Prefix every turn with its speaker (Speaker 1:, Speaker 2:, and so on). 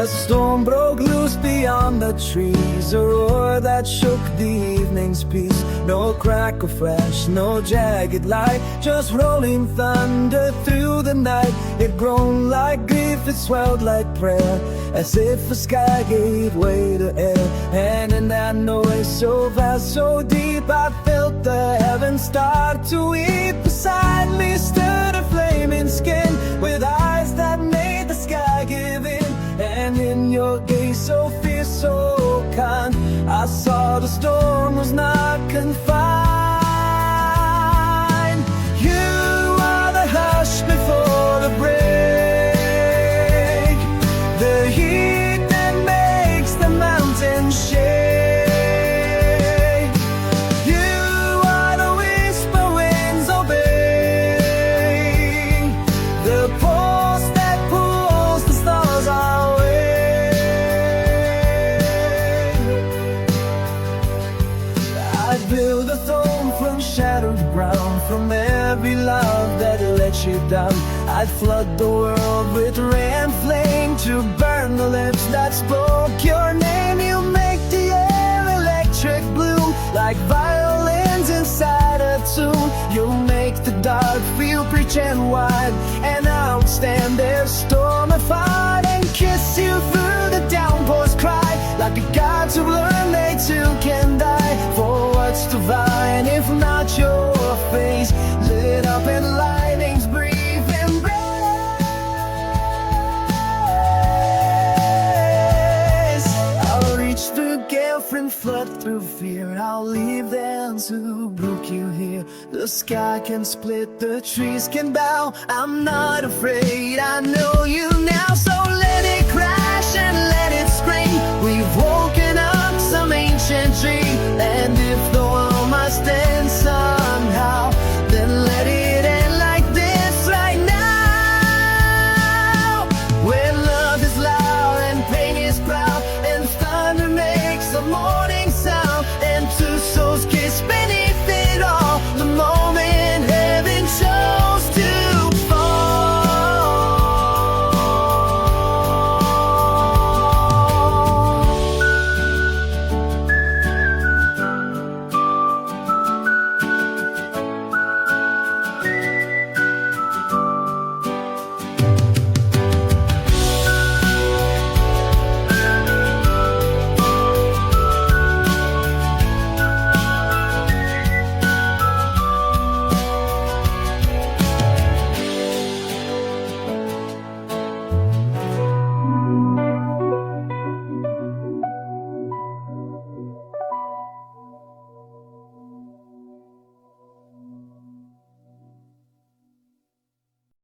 Speaker 1: A storm broke loose beyond the trees, a roar that shook the evening's peace. No crack of flash, no jagged light, just rolling thunder through the night. It groaned like grief, it swelled like prayer, as if the sky gave way to air. And in that noise so vast, so deep, I felt the heavens start to weep. Beside me stood a flaming skin, with eyes that made the sky give in. And in your gaze so fierce, so kind, I saw the storm was not confined. You are the hush before the break, the heat that makes the mountains shake. You are the whisper winds obey, the pulse that pulls the stars our way. I'd build a throne from shattered ground, from every love that let you down. I'd flood the world with red flame to burn the lips that spoke your name. You make the air electric blue, like violins inside a tune. You make the dark feel rich and wide, and I would stand there stormified and kiss you through the downpour's cry, like the gods who learned they too can die. For what's divine if not your face, lit up in lightning's brief embrace? I'll reach through gale and flood through fear, I'll leave the hands who broke you here. The sky can split, the trees can bow, I'm not afraid, I know you now. So let it crash and let it scream, we've woken up some ancient dream. And if the world must end somehow, then let it end like this right now. When love is loud and pain is proud, and thunder makes a more